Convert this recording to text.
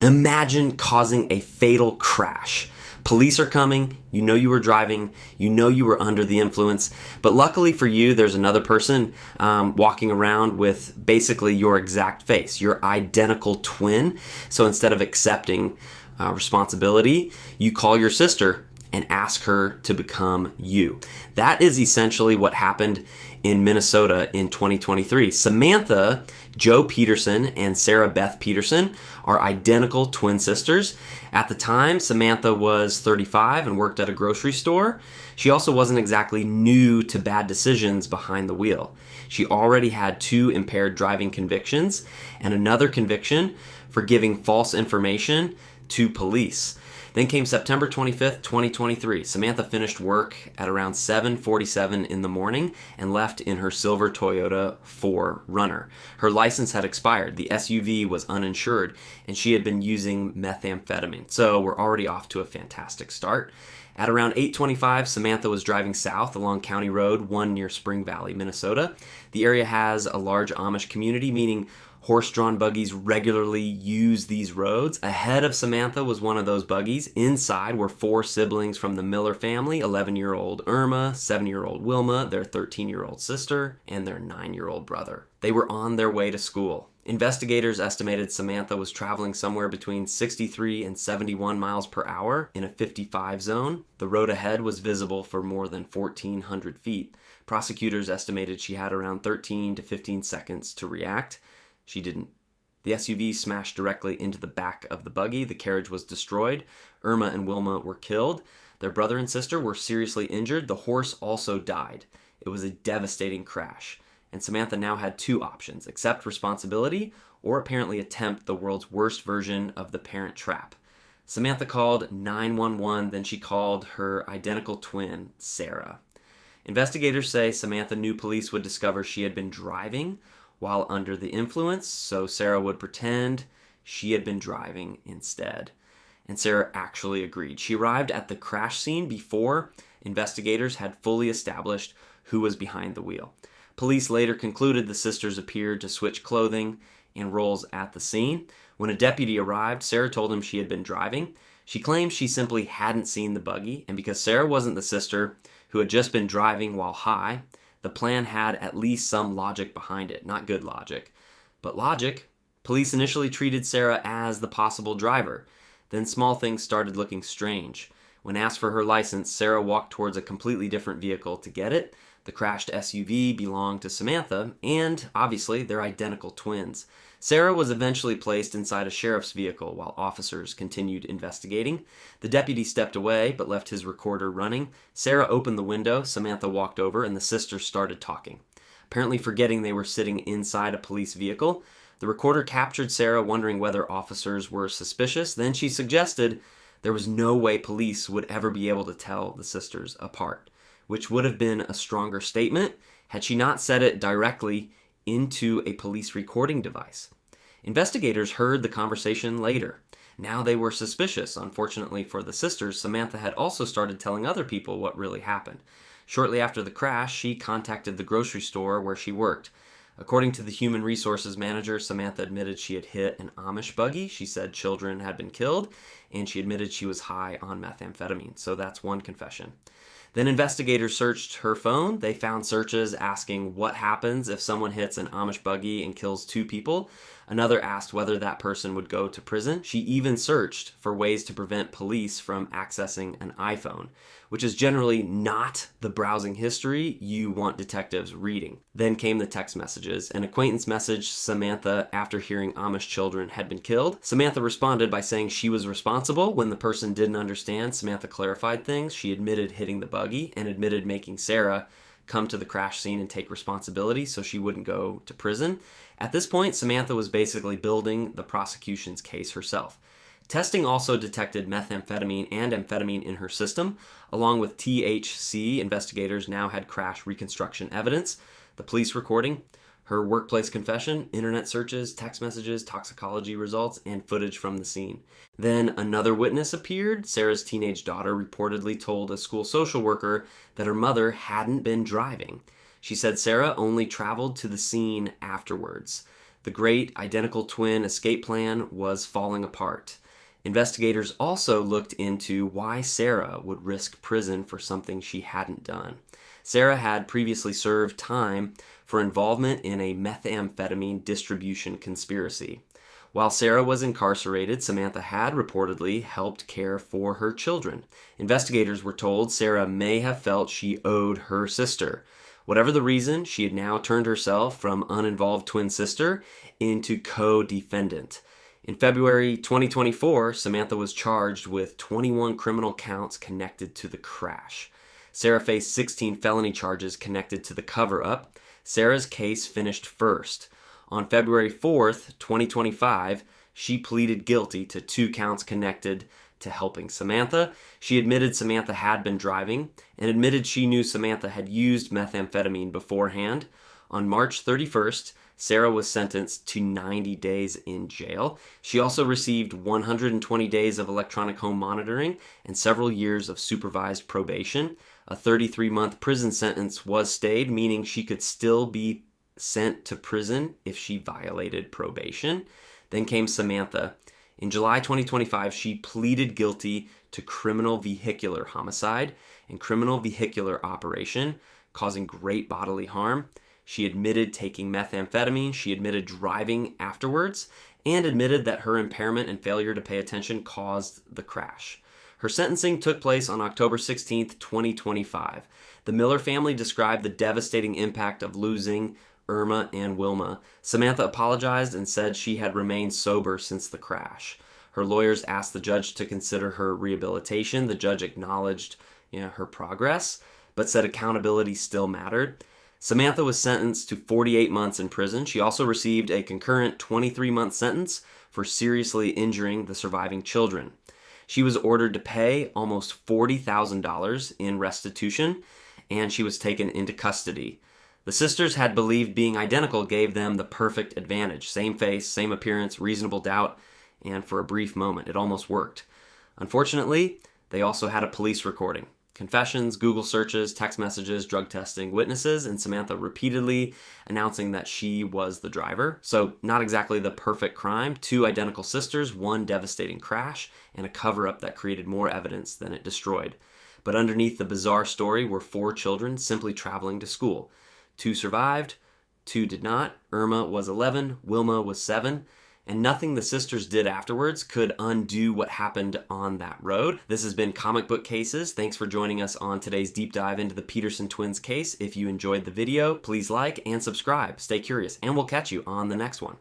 Imagine causing a fatal crash. Police are coming, you know you were driving, you know you were under the influence, but luckily for you, there's another person walking around with basically your exact face, your identical twin. So instead of accepting responsibility, you call your sister and ask her to become you. That is essentially what happened in Minnesota in 2023. Samantha Jo Petersen and Sarah Beth Petersen are identical twin sisters. At the time, Samantha was 35 and worked at a grocery store. She also wasn't exactly new to bad decisions behind the wheel. She already had 2 impaired driving convictions and another conviction for giving false information to police. Then came September 25th, 2023. Samantha finished work at around 7:47 in the morning and left in her silver Toyota 4Runner. Her license had expired, the SUV was uninsured, and she had been using methamphetamine. So we're already off to a fantastic start. At around 8:25, Samantha was driving south along County Road 1 near Spring Valley, Minnesota. The area has a large Amish community, meaning horse-drawn buggies regularly use these roads. Ahead of Samantha was one of those buggies. Inside were 4 siblings from the Miller family, 11-year-old Irma, 7-year-old Wilma, their 13-year-old sister, and their 9-year-old brother. They were on their way to school. Investigators estimated Samantha was traveling somewhere between 63 and 71 miles per hour in a 55 zone. The road ahead was visible for more than 1,400 feet. Prosecutors estimated she had around 13 to 15 seconds to react. She didn't. The SUV smashed directly into the back of the buggy. The carriage was destroyed. Irma and Wilma were killed. Their brother and sister were seriously injured. The horse also died. It was a devastating crash. And Samantha now had 2 options: accept responsibility or apparently attempt the world's worst version of the parent trap. Samantha called 911, then she called her identical twin, Sarah. Investigators say Samantha knew police would discover she had been driving while under the influence, so Sarah would pretend she had been driving instead. And Sarah actually agreed. She arrived at the crash scene before investigators had fully established who was behind the wheel. Police later concluded the sisters appeared to switch clothing and roles at the scene. When a deputy arrived, Sarah told him she had been driving. She claimed she simply hadn't seen the buggy, and because Sarah wasn't the sister who had just been driving while high, the plan had at least some logic behind it. Not good logic, but logic. Police initially treated Sarah as the possible driver. Then small things started looking strange. When asked for her license, Sarah walked towards a completely different vehicle to get it. The crashed SUV belonged to Samantha, and obviously they're identical twins. Sarah was eventually placed inside a sheriff's vehicle while officers continued investigating. The deputy stepped away but left his recorder running. Sarah opened the window, Samantha walked over, and the sisters started talking. Apparently forgetting they were sitting inside a police vehicle, the recorder captured Sarah wondering whether officers were suspicious. Then she suggested there was no way police would ever be able to tell the sisters apart, which would have been a stronger statement had she not said it directly into a police recording device. Investigators heard the conversation later. Now they were suspicious. Unfortunately for the sisters, Samantha had also started telling other people what really happened. Shortly after the crash, she contacted the grocery store where she worked. According to the human resources manager, Samantha admitted she had hit an Amish buggy. She said children had been killed, and she admitted she was high on methamphetamine. So that's one confession. Then investigators searched her phone. They found searches asking what happens if someone hits an Amish buggy and kills 2 people. Another asked whether that person would go to prison. She even searched for ways to prevent police from accessing an iPhone, which is generally not the browsing history you want detectives reading. Then came the text messages. An acquaintance messaged Samantha after hearing Amish children had been killed. Samantha responded by saying she was responsible. When the person didn't understand, Samantha clarified things. She admitted hitting the buggy and admitted making Sarah come to the crash scene and take responsibility so she wouldn't go to prison. At this point, Samantha was basically building the prosecution's case herself. Testing also detected methamphetamine and amphetamine in her system. Along with THC, investigators now had crash reconstruction evidence, the police recording, her workplace confession, internet searches, text messages, toxicology results, and footage from the scene. Then another witness appeared. Sarah's teenage daughter reportedly told a school social worker that her mother hadn't been driving. She said Sarah only traveled to the scene afterwards. The great identical twin escape plan was falling apart. Investigators also looked into why Sarah would risk prison for something she hadn't done. Sarah had previously served time for involvement in a methamphetamine distribution conspiracy. While Sarah was incarcerated, Samantha had reportedly helped care for her children. Investigators were told Sarah may have felt she owed her sister. Whatever the reason, she had now turned herself from uninvolved twin sister into co-defendant. In February 2024, Samantha was charged with 21 criminal counts connected to the crash. Sarah faced 16 felony charges connected to the cover-up. Sarah's case finished first. On February 4th, 2025, she pleaded guilty to 2 counts connected to helping Samantha. She admitted Samantha had been driving and admitted she knew Samantha had used methamphetamine beforehand. On March 31st, Sarah was sentenced to 90 days in jail. She also received 120 days of electronic home monitoring and several years of supervised probation. A 33-month prison sentence was stayed, meaning she could still be sent to prison if she violated probation. Then came Samantha. In July 2025, she pleaded guilty to criminal vehicular homicide and criminal vehicular operation, causing great bodily harm. She admitted taking methamphetamine, she admitted driving afterwards, and admitted that her impairment and failure to pay attention caused the crash. Her sentencing took place on October 16, 2025. The Miller family described the devastating impact of losing Irma and Wilma. Samantha apologized and said she had remained sober since the crash. Her lawyers asked the judge to consider her rehabilitation. The judge acknowledged her progress, but said accountability still mattered. Samantha was sentenced to 48 months in prison. She also received a concurrent 23-month sentence for seriously injuring the surviving children. She was ordered to pay almost $40,000 in restitution, and she was taken into custody. The sisters had believed being identical gave them the perfect advantage. Same face, same appearance, reasonable doubt, and for a brief moment, it almost worked. Unfortunately, they also had a police recording. Confessions, Google searches, text messages, drug testing, witnesses, and Samantha repeatedly announcing that she was the driver. So not exactly the perfect crime. 2 identical sisters, 1 devastating crash, and a cover-up that created more evidence than it destroyed. But underneath the bizarre story were 4 children simply traveling to school. 2 survived, 2 did not. Irma was 11, Wilma was 7. And nothing the sisters did afterwards could undo what happened on that road. This has been Comic Book Cases. Thanks for joining us on today's deep dive into the Petersen twins case. If you enjoyed the video, please like and subscribe. Stay curious, and we'll catch you on the next one.